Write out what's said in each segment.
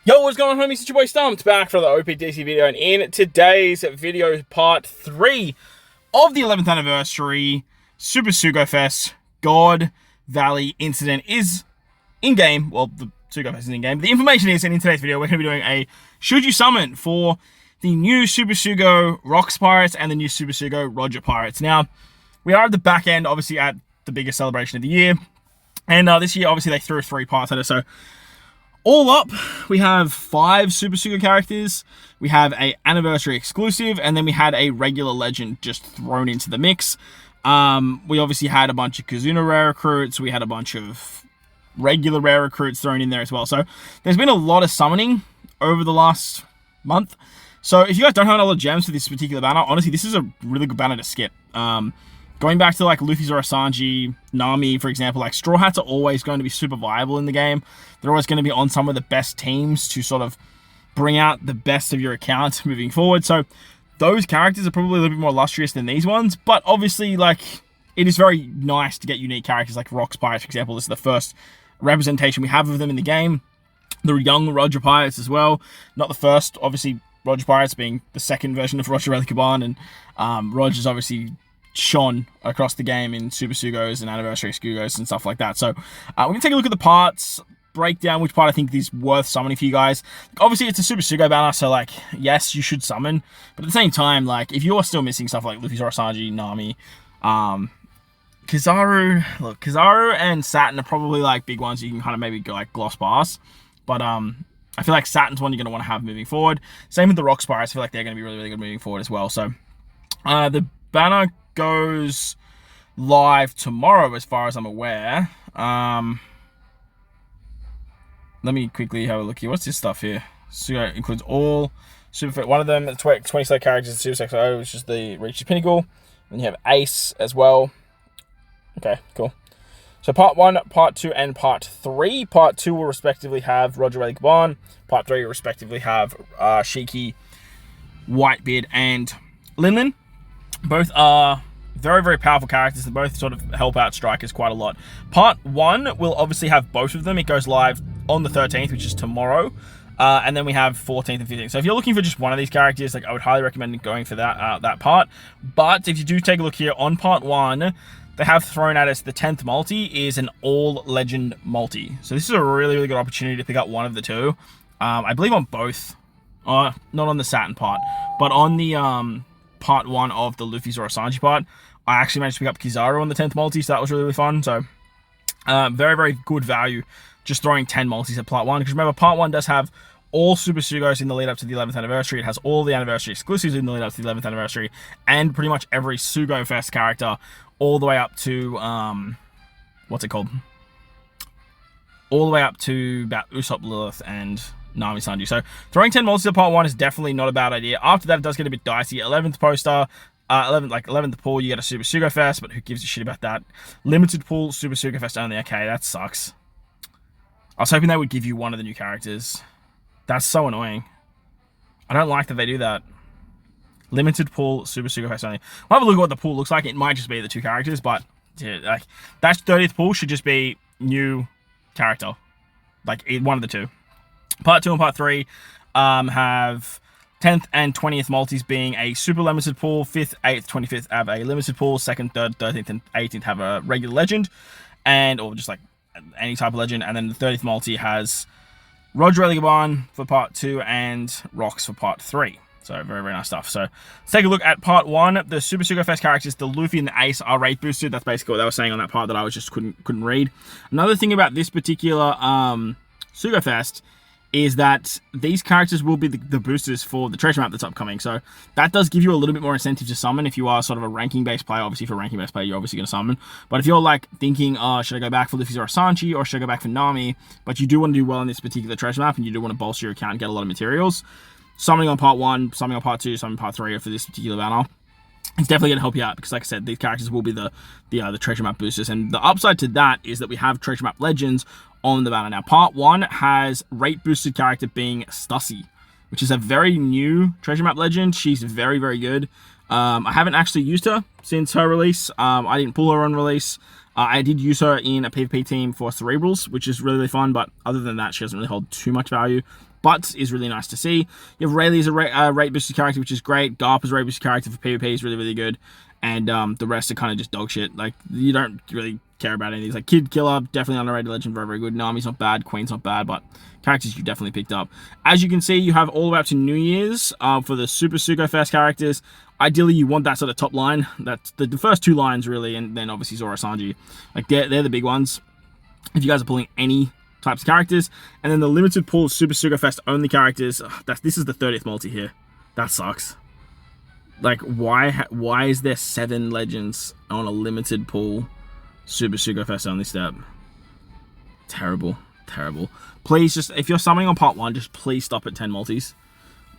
Yo, what's going on, homies? It's your boy Stumped back for the OPTC video, and in today's video, part 3 of the 11th anniversary Super Sugo Fest God Valley incident is in-game. Well, the Sugo Fest is in-game. The information is, and in today's video, we're going to be doing a Should You Summon for the new Super Sugo Rocks Pirates and the new Super Sugo Roger Pirates. Now, we are at the back end, obviously, at the biggest celebration of the year, and this year, obviously, they threw 3 parts at it, so all up, we have 5 Super Sugo characters, we have a anniversary exclusive, and then we had a regular legend just thrown into the mix. We obviously had a bunch of Kazuna rare recruits, we had a bunch of regular rare recruits thrown in there as well. So there's been a lot of summoning over the last month. So if you guys don't have a lot of gems for this particular banner, honestly, this is a really good banner to skip. Going back to like Luffy, Zoro, Sanji, Nami, for example, like Straw Hats are always going to be super viable in the game. They're always going to be on some of the best teams to sort of bring out the best of your account moving forward. So those characters are probably a little bit more illustrious than these ones, but obviously, like, it is very nice to get unique characters like Rocks Pirates, for example. This is the first representation we have of them in the game. The young Roger Pirates as well. Not the first, obviously, Roger Pirates being the second version of Roger Relicaban, and Roger's obviously shone across the game in Super Sugos and Anniversary Sugos and stuff like that. So we're going to take a look at the parts, break down which part I think is worth summoning for you guys. Like, obviously, it's a Super Sugo banner, so, like, yes, you should summon. But at the same time, like, if you're still missing stuff like Luffy, Zoro, Sanji, Nami, Kizaru and Saturn are probably, like, big ones you can kind of maybe go, like, gloss past. But, I feel like Saturn's one you're going to want to have moving forward. Same with the Rock Spires. I feel like they're going to be really, really good moving forward as well. So, the banner goes live tomorrow as far as I'm aware. Let me quickly have a look here. What's this stuff here? Sugo includes all Super... One of them, the 20 select characters in Super Sex, which is the Reach the Pinnacle. Then you have Ace as well. Okay, cool. So part 1, part 2, and part 3. Part 2 will respectively have Roger Relicaban. Part 3 will respectively have Shiki, Whitebeard, and Linlin. Both are very, very powerful characters that both sort of help out strikers quite a lot. Part 1 will obviously have both of them. It goes live on the 13th, which is tomorrow. And then we have 14th and 15th. So if you're looking for just one of these characters, like, I would highly recommend going for that part. But if you do take a look here on part 1, they have thrown at us the 10th multi is an all-legend multi. So this is a really, really good opportunity to pick up one of the two. I believe on both. Not on the Saturn part, but on the part 1 of the Luffy, Zoro, Sanji part, I actually managed to pick up Kizaru on the 10th multi, so that was really, really fun. So, very, very good value just throwing 10 multis at part 1. Because remember, part 1 does have all Super Sugos in the lead up to the 11th anniversary. It has all the anniversary exclusives in the lead up to the 11th anniversary, and pretty much every Sugo Fest character all the way up to, what's it called? All the way up to about Usopp, Lilith, and Nami Sanji. So throwing 10 multis at part 1 is definitely not a bad idea. After that, it does get a bit dicey. 11th poster, 11th pool, you get a Super Sugo Fest, but who gives a shit about that? Limited pool, Super Sugo Fest only. Okay, that sucks. I was hoping they would give you one of the new characters. That's so annoying. I don't like that they do that. Limited pool, Super Sugo Fest only. We'll have a look at what the pool looks like. It might just be the 2 characters, but yeah, like, that 30th pool should just be new character. Like, one of the 2. Part 2 and part 3 have 10th and 20th multis being a super limited pool. 5th, 8th, 25th have a limited pool. 2nd, 3rd, 13th, and 18th have a regular legend, or just like any type of legend. And then the 30th multi has Roger Relicaban for part 2 and Rocks for part 3. So very, very nice stuff. So let's take a look at part 1. The Super Sugo Fest characters, the Luffy and the Ace, are rate boosted. That's basically what they were saying on that part that I was just couldn't read. Another thing about this particular Sugo Fest is that these characters will be the boosters for the treasure map that's upcoming. So that does give you a little bit more incentive to summon if you are sort of a ranking-based player. Obviously, for a ranking-based player, you're obviously going to summon. But if you're like thinking, should I go back for Luffy, Zoro, Sanji, or should I go back for Nami, but you do want to do well in this particular treasure map and you do want to bolster your account and get a lot of materials, summoning on part 1, summoning on part 2, summoning part 3 for this particular banner, it's definitely going to help you out because, like I said, these characters will be the treasure map boosters. And the upside to that is that we have treasure map legends on the banner. Now, part 1 has rate boosted character being Stussy, which is a very new treasure map legend. She's very, very good. I haven't actually used her since her release. I didn't pull her on release. I did use her in a PvP team for Cerebrals, which is really, really fun, but other than that, she doesn't really hold too much value, but is really nice to see. You have Rayleigh as a rate boosted character, which is great. Garp as a rate boosted character for PvP is really, really good. And the rest are kind of just dog shit. Like, you don't really care about any of these. Like, Kid Killer, definitely underrated legend, very, very good. Nami's not bad, Queen's not bad, but characters you definitely picked up. As you can see, you have all the way up to New Year's for the Super Sugo Fest characters. Ideally, you want that sort of top line. That's the first 2 lines, really, and then obviously Zoro Sanji. Like, they're the big ones. If you guys are pulling any types of characters. And then the limited pool of Super Sugo Fest only characters. This is the 30th multi here. That sucks. Like, why is there 7 legends on a limited pool Super Sugo Fest only step? Terrible. Terrible. Please, just, if you're summoning on part 1, just please stop at 10 multis.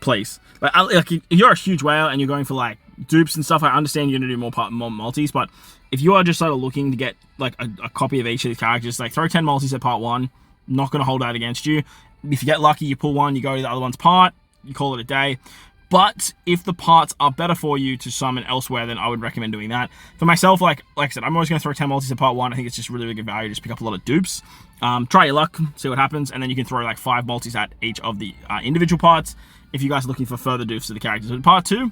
Please. Like if you're a huge whale and you're going for, like, dupes and stuff, I understand you're going to do more multis, but if you are just sort of looking to get, like, a copy of each of these characters, like, throw 10 multis at part 1. Not going to hold out against you. If you get lucky, you pull one, you go to the other one's part, you call it a day. But if the parts are better for you to summon elsewhere, then I would recommend doing that. For myself, like I said, I'm always going to throw 10 multis at part 1. I think it's just really, really good value. Just pick up a lot of dupes. Try your luck, see what happens, and then you can throw like 5 multis at each of the individual parts if you guys are looking for further dupes to the characters. In part 2,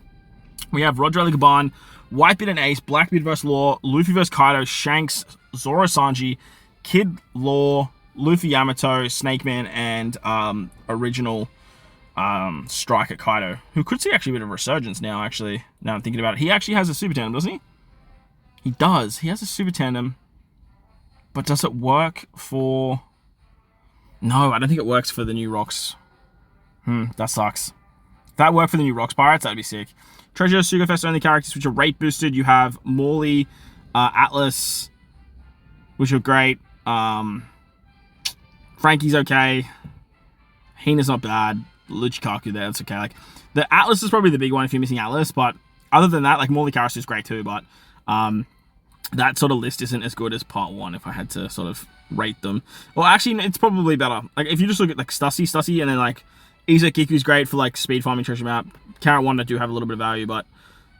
we have Rodrelli Gaban, Whitebeard and Ace, Blackbeard vs. Law, Luffy vs. Kaido, Shanks, Zoro Sanji, Kid Law, Luffy Yamato, Snake Man, and original Striker Kaido, who could see actually a bit of a resurgence now, actually. Now I'm thinking about it. He actually has a super tandem, doesn't he? He does. He has a super tandem. But does it work for... No, I don't think it works for the new Rocks. That sucks. If that worked for the new Rocks Pirates, that'd be sick. Treasure Sugo Fest only characters, which are rate boosted. You have Morley, Atlas, which are great. Frankie's okay. Hina's not bad. Luchikaku there, that's okay. Like, the Atlas is probably the big one if you're missing Atlas, but other than that, like, Morley Karras is great too, but that sort of list isn't as good as part 1 if I had to sort of rate them. Well, actually, it's probably better. Like, if you just look at, like, Stussy, and then, like, Izo Kiku's great for, like, speed farming treasure map. Carrot 1 do have a little bit of value, but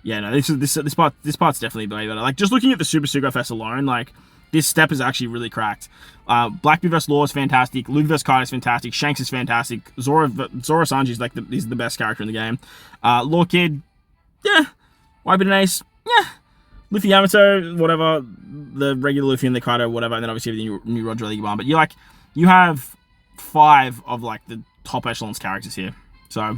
yeah, no, this part's definitely way better. Like, just looking at the Super Sugo Fest alone, like, this step is actually really cracked. Blackbeard vs. Law is fantastic. Luffy vs. Kaido is fantastic. Shanks is fantastic. Zoro Sanji is like he's the best character in the game. Law Kid, yeah. Whitebeard and Ace, yeah. Luffy Yamato, whatever. The regular Luffy and the Kaido, whatever. And then obviously the new Rodrelli one. But you have 5 of like the top echelons characters here. So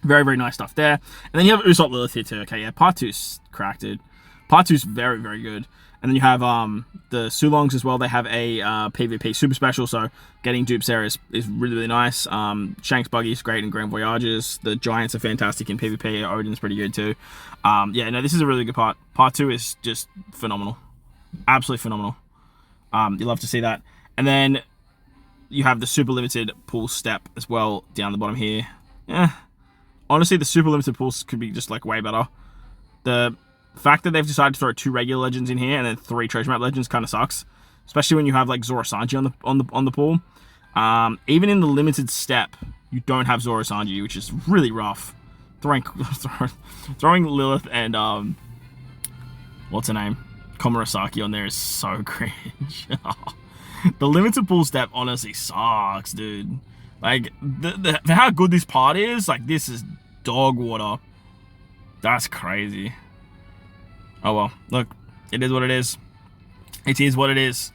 very, very nice stuff there. And then you have Usopp Lilith here too. Okay, yeah. Part 2's cracked, dude. Part 2's very, very good. And then you have the Sulongs as well. They have a PvP super special, so getting dupes there is really, really nice. Shanks Buggy is great in Grand Voyages. The Giants are fantastic in PvP. Odin's pretty good too. Yeah, no, this is a really good part. Part 2 is just phenomenal. Absolutely phenomenal. You love to see that. And then you have the super limited pool step as well down the bottom here. Yeah. Honestly, the super limited pools could be just like way better. The fact that they've decided to throw 2 regular legends in here and then 3 treasure map legends kind of sucks, especially when you have like Zoro Sanji on the pool. Even in the limited step, you don't have Zoro Sanji, which is really rough. Throwing Lilith and what's her name, Komurasaki on there is so cringe. The limited pool step honestly sucks, dude. Like for how good this part is, like this is dog water. That's crazy. Oh well, look, it is what it is. It is what it is.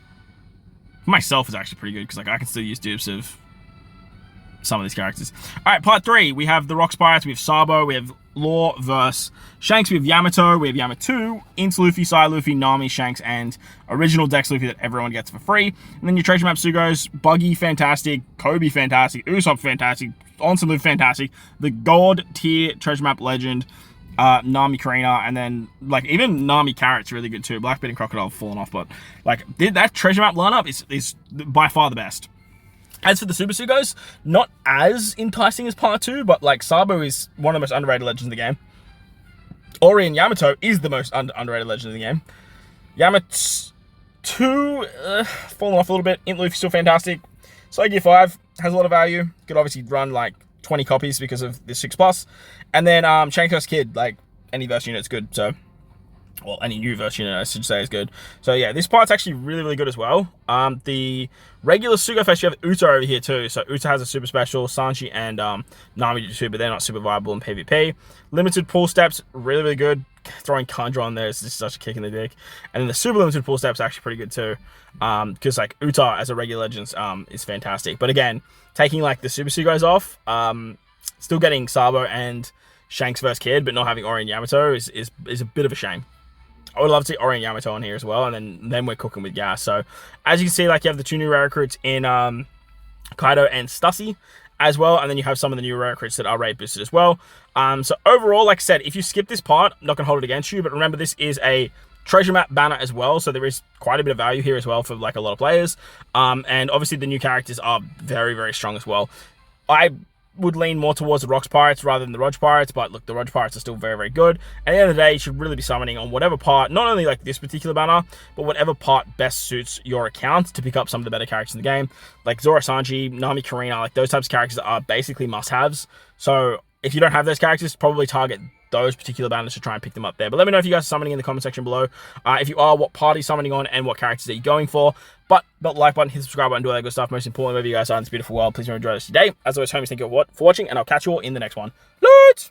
For myself, is actually pretty good because like I can still use dupes of some of these characters. All right, part 3. We have the Rocks Pirates. We have Sabo. We have Law versus Shanks. We have Yamato. We have Yamato, Int Luffy, Sai Luffy, Nami, Shanks, and original Dex Luffy that everyone gets for free. And then your treasure map Sugos: Buggy, fantastic. Kobe, fantastic. Usopp, fantastic. Onsen Luffy, fantastic. The God tier treasure map legend. Nami Karina, and then like even Nami Carrot's really good too. Blackbeard and Crocodile have fallen off, but like that treasure map lineup is by far the best. As for the Super Sugos, not as enticing as part 2, but like Sabo is one of the most underrated legends in the game. Ori and Yamato is the most underrated legend in the game. Yamato falling off a little bit. Int Luffy still fantastic. So Gear 5 has a lot of value. Could obviously run like 20 copies because of the 6+. And then Shanks Kid, like any verse unit's good. So well, any new version, I should say, is good. So yeah, this part's actually really, really good as well. The regular Sugo Fest, you have Uta over here too. So Uta has a super special, Sanchi and Nami do too, but they're not super viable in PvP. Limited pull steps, really, really good. Throwing Kandra on there is just such a kick in the dick. And then the super limited pull steps actually pretty good too. Because like Uta as a regular legend is fantastic. But again, taking like the super Sugos off, still getting Sabo and Shanks vs Kid, but not having Ori and Yamato is a bit of a shame. I would love to see Ori and Yamato on here as well, and then we're cooking with gas. So, as you can see, like you have the 2 new rare recruits in Kaido and Stussy as well, and then you have some of the new rare recruits that are rate boosted as well. So overall, like I said, if you skip this part, I'm not going to hold it against you, but remember this is a treasure map banner as well, so there is quite a bit of value here as well for like a lot of players. And obviously the new characters are very, very strong as well. I would lean more towards the Rocks Pirates rather than the Rog Pirates, but look, the Rog Pirates are still very, very good. At the end of the day, you should really be summoning on whatever part, not only like this particular banner, but whatever part best suits your account to pick up some of the better characters in the game. Like Zoro Sanji, Nami Karina, like those types of characters are basically must-haves. So if you don't have those characters, probably target those particular banners to try and pick them up there. But let me know if you guys are summoning in the comment section below. If you are, what party summoning on and what characters are you going for. But the like button, hit the subscribe button, do all that good stuff. Most importantly, wherever you guys are in this beautiful world, please enjoy this day. As always, homies, thank you for watching, and I'll catch you all in the next one. Loot!